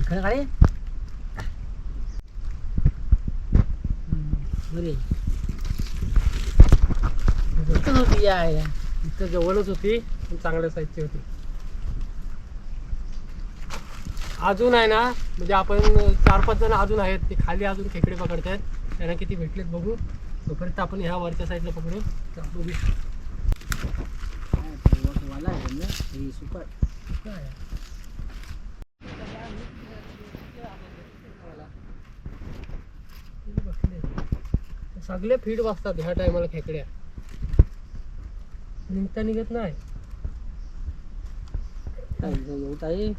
खरं काळे बरे होती या इथं जवळच होती पण चांगल्या साईजची होती. अजून आहे ना म्हणजे आपण 4-5 जण अजून आहेत ते खाली अजून खेकडे पकडतात. त्यांना किती भेटलेत बघू. तोपर्यंत आपण ह्या वरच्या साईडला पकडू. वाला आहे ना हे सुपर काय सगळे फीड वाजतात ह्या टायमाला खेकड्या निघता निघत नाही. ताई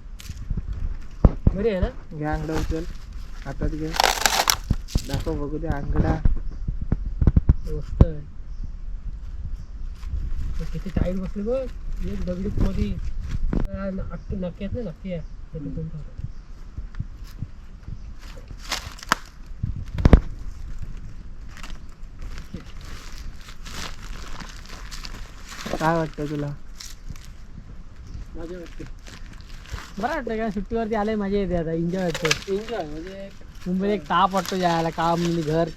बरी आहे ना. घ्या अंगडा उचल हातात घे दाखव बघू दे अंगडा मस्त आहे. किती टाईट बसले बघ. एक दगडी मध्ये नक्की आहेत ना नक्की आहे. काय वाटतं तुला? मजा वाटते. बरं वाटतं का सुट्टीवरती आले मजा येते. आता एन्जॉय वाटतो. एन्जॉय म्हणजे मुंबईत एक ताप वाटतो जायला. काम घर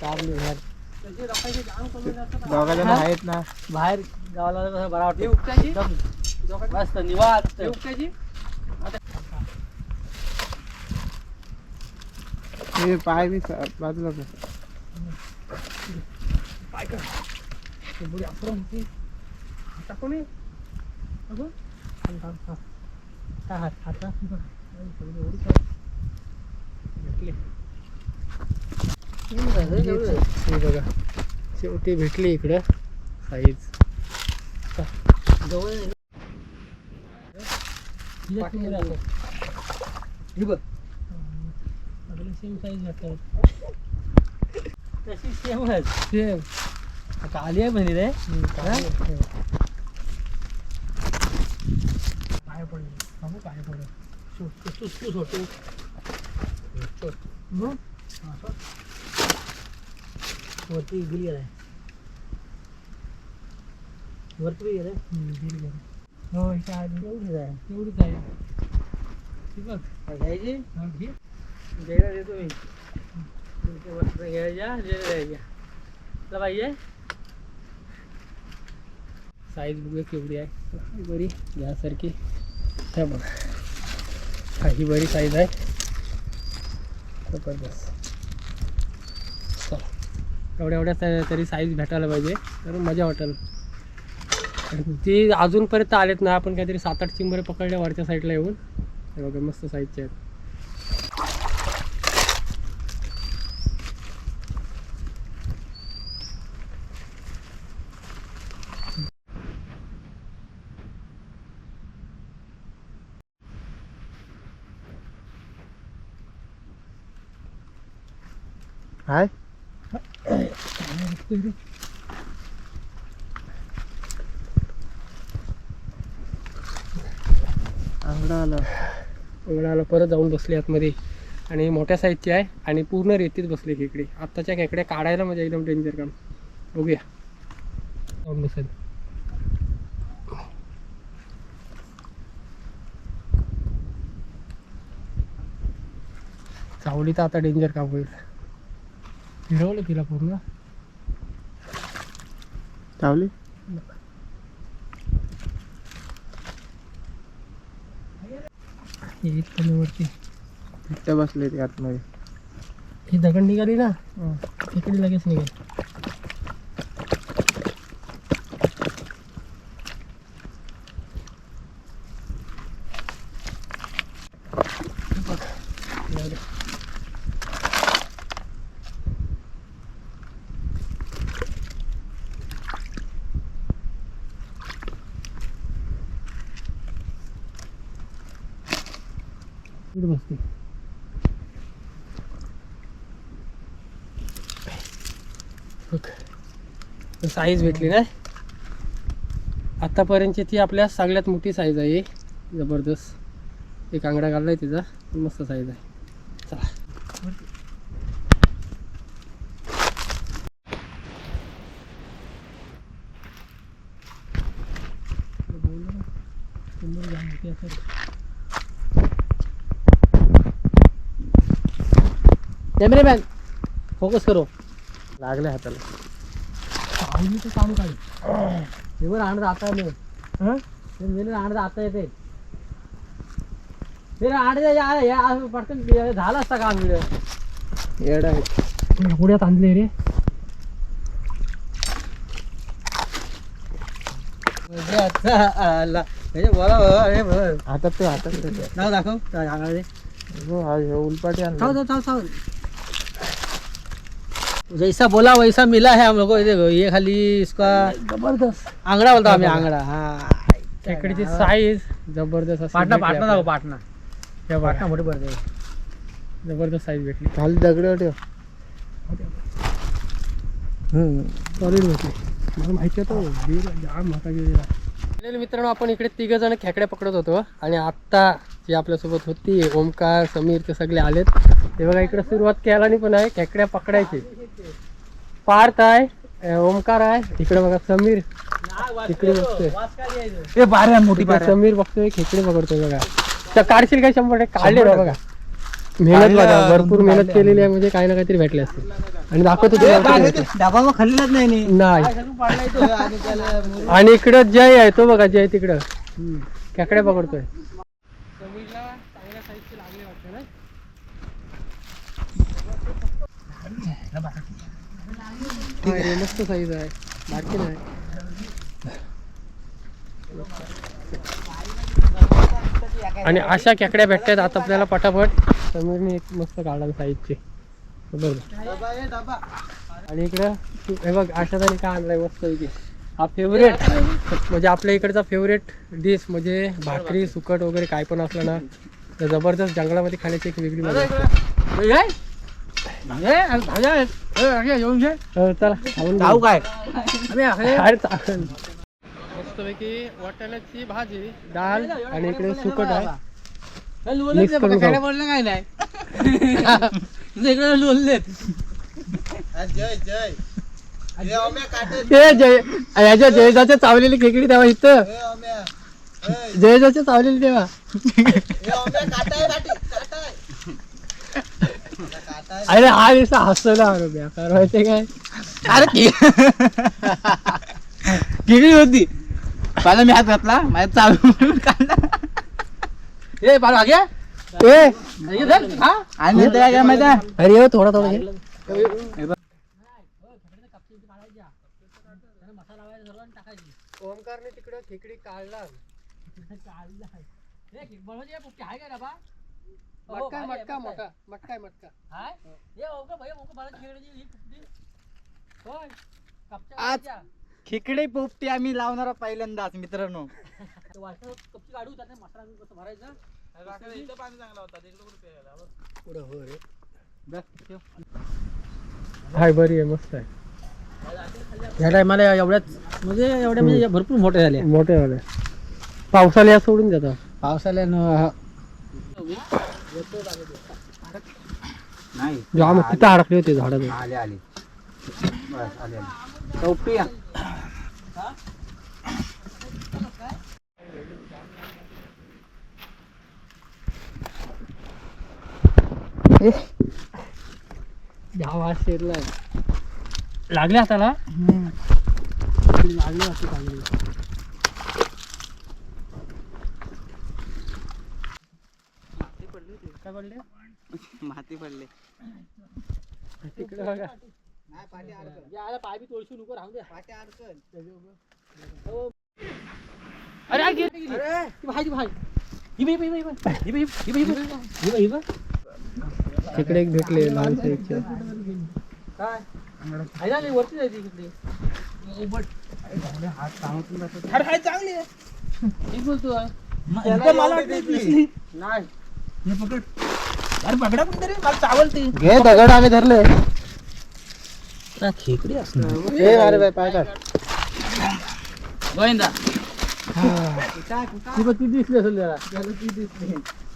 दोघा जण आहेत ना बाहेर गावाला कसं बरा वाटतो. मस्त निवांत. हे पाय बी बाजूला पाय कर बुडी आपण होती टाकू नये अगं काय हात हात बघा शेवटी भेटली इकडं साईज जवळ सेम साईज भेटतात तशी सेमच सेम आली आहे बनी रे. काय पडलं बाबू काय पडलं तू होतो वरती गेली आहे वरती गेलं गेली हो एवढीच आहे एवढीच आहे. बघ घ्यायची द्यायला देतो मी घ्यायच्या द्यायच्या पाहिजे. साईज बघूया केवढी आहे. बरी यासारखी त्या बघा ही बरी साईज आहे. जबरदस्त. एवढ्या तरी साईज भेटायला पाहिजे तर मजा वाटेल. ती अजूनपर्यंत आलेत ना. आपण काहीतरी 7-8 चिंबरे पकडल्या वरच्या साईडला येऊन. हे बघा मस्त साईजचे आहेत. हाय अंगडाला परत जाऊन बसले आतमध्ये आणि मोठ्या साईजची आहे आणि पूर्ण रेतीत बसले खेकडे. आत्ताच्या खेकड्या काढायला म्हणजे एकदम डेंजर काम. बघूया जाऊन बसेल. चावली तर आता डेंजर काम होईल. फिरवलं तिला पूर्ण चावली. वरती इथे बसले ते आतमध्ये. ही दगड निघाली ना तिकडे लगेच निघाली. बसते साईज भेटली ना आतापर्यंतची. ती आपल्या सगळ्यात मोठी साईज आहे. जबरदस्त एक आंगडा घाललाय तिचा. मस्त साईज आहे. चला कॅमेरामॅन फोकस करो. लागले हाताला काम काय एवढं आणत आता मेले आणत आता येते पटकन झालं असता काम येड आहे. पुण्यात आणले रे. हातात ते हातात नाव दाखव उलपाटी आणलं. जैसा बोला वैसा मिला है हम लोग को. ये खाली इसका जबरदस्त आंगडा बोलतो आम्ही. आंगडा हा खेकडीची साईज जबरदस्त. पाटणा पाटणा दाखव. पाटणा हे पाटणा मोठी पडते. जबरदस्त साईज भेटली. खाली दगड ठेव. सॉलिड भेटली. मला माहिती होतं जाम मोठा गेलेला. मित्रांनो आपण इकडे 3 जण खेकड्या पकडत होतो आणि आत्ता जी आपल्यासोबत होती ओमकार समीर ते सगळे आलेत. ते बघा इकडे सुरुवात केला पण आहे खेकड्या पकडायची. पार्थ आहे, ओमकार आहे, इकडे बघा समीर तिकडे बघतोय. मोठी समीर बघतोय खेकडे पकडतोय बघा. तर काढशील काय 100% काढले ना बघा. मेहनत बघा भरपूर मेहनत केलेली आहे म्हणजे काही ना काहीतरी भेटले असते. आणि दाखवतो तुला खाल्लेलाच नाही. आणि इकडं जय आहे तो बघा जय तिकडं खेकड्या पकडतोय. समीरला चांगल्या साईजचे लागले वाटतं ना. मस्त साईज आहे बाकी नाही. आणि अशा खेकड्या भेटतात आता आपल्याला पटापट. समीरने एक मस्त काढला साईजचे बरोबर. आणि इकडं हे बघ अशा तरी काय आणलाय मस्त पैकी. हा फेवरेट म्हणजे आपल्या इकडचा फेवरेट डिश म्हणजे भाकरी सुकट वगैरे काय पण असलं ना तर जबरदस्त जंगलामध्ये खाण्याची एक वेगळी मजा असते. चला काय मस्तपैकी वाटाण्याची भाजी डाळ आणि इकडे सुकट आहे. मिक्स करून काय नाही इकडे लोललेत. याच्या जयजाच्या चावलेली खेकडी तेव्हा इथं जयजाच्या चावलेली तेव्हा अरे हा दिवसा हसला बेकार व्हायचे काय. अरे खेकडी होती. पहिला मी हात घातला माझ्या चालू काढला. ए बाळा आगे आणि काय माहिती आहे अरे ये थोडा थोडा ओमकारने तिकडे खेकडी काढला. मटका मटका मोठा मटका मटका आज खेकडे पोपटी आम्ही लावणार पहिल्यांदाच मित्रांनो. हाय बरी आहे मस्त आहे. या टायमाला एवढ्याच म्हणजे एवढ्या म्हणजे भरपूर मोठे झाले. मोठे झाले पावसाला सोडून देतात. पावसाळ्यानं नाही जाम तिथं अडकले होते झाडात. आले आले बस आले आले पोपटी. हा शिरलाय लागले हाताला लागले असते चांगली. काय पडले माती पडले तिकडे बघा. पाय बी तोडशू नको राहू दे. तिकडे एक भेटले लहान साईजचे. वरती जायची चांगली बोलतो नाही. अरे पकडा पण तरी मला चावलती. घे दगड आम्ही धरले. खेकडी असणार. अरे बाय पाय काढ. गोविंदा ती दिसली असेल त्याला.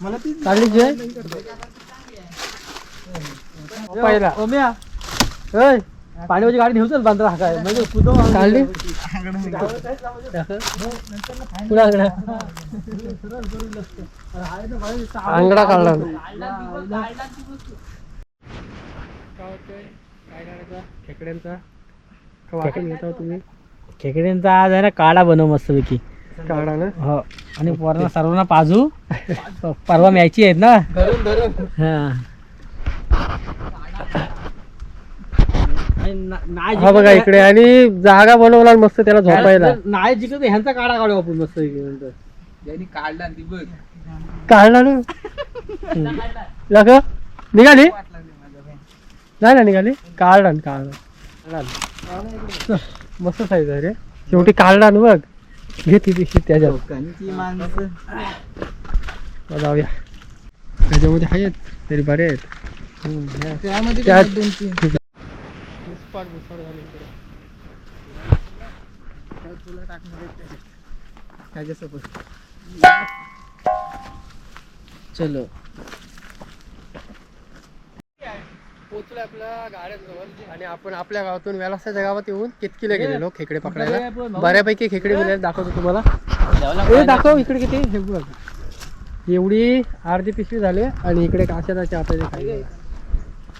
मला ती काढली जे पहिला ओम्या पाण्याची गाडी घेऊन चल बांधला काय म्हणजे काढली अंगडा काढला. करायचा खेकड्यांचा का वाटून घेता तुम्ही खेकड्यांचा आज आहे ना काढा बनव मस्तपैकी काढा ना हो आणि पोरांना सर्वांना पाजू परवा मॅची आहेत ना धरून धरून हा हा बघा इकडे आणि जागा बनवला मस्त त्याला झोपायला नाही जिंकत ह्यांचा काढा काढू आपण मस्त ज्यांनी काढला ती बघ काढला ना लगा निघाली नाही ना निघाली काढला ना काढला मस्त साईज आहे रे शेवटी काढला ना बघ घे ती पिशवी त्याच्यात लोकांची माणसं जाऊया त्याच्यामध्ये आहेत तरी बरे आहेत त्यामध्ये त्यात पण 2-3 मुसपाट झाली इकडे. तुला टाकणार आहे त्याच्यासोबत चलो पोचलोय आपल्या गाड्यांजवळ आणि आपण आपल्या गावातून वेलासाच्या गावात येऊन केतकीला गेलेलो खेकडे पकडायला बऱ्यापैकी खेकडे मिळाले दाखवतो तुम्हाला हे दाखव इकडे किती हे बघ एवढी अर्धी पिशवी झाली आणि इकडे काशाचे आता काही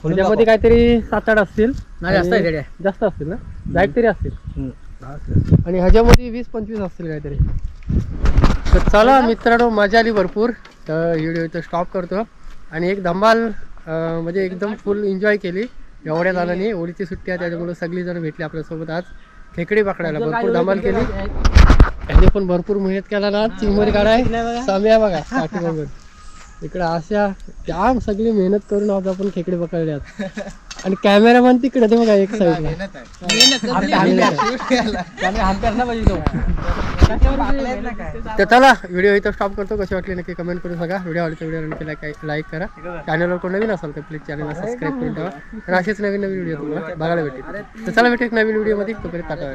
त्याच्यामध्ये काहीतरी 7-8 असतील आणि जास्त असतील ना 10 तरी असतील आणि ह्याच्यामध्ये 20-25 असतील काहीतरी तर चला मित्रांनो मजा आली भरपूर तर व्हिडिओ इथं स्टॉप करतो आणि एक धमाल म्हणजे एकदम फुल एन्जॉय केली एवढ्या जणांनी होळीची सुट्टी आहे त्याच्यामुळे सगळी जण भेटली आपल्यासोबत आज खेकडे पकडायला भरपूर धमाल केली त्यांनी पण भरपूर मेहनत केला ना चिंबोरी काढाय साम्या बघा पाठीमागून इकडे अशा जाम सगळी मेहनत करून आज आपण खेकडे पकडल्यात आणि कॅमेरामॅन तिकडे ते बघा एक साईडला तर चला व्हिडिओ इथं स्टॉप करतो कशी वाटली नक्की कमेंट करून सांगा व्हिडिओ आवडतो व्हिडिओ नक्की लाईक करा चॅनलवर कोण नवीन असेल तर प्लीज चॅनलला सबस्क्राईब करून ठेवा आणि असेच नवीन व्हिडिओ तुम्हाला बघायला भेटेल तर चला भेटेल नवीन व्हिडिओमध्ये तोपर्यंत टाटा.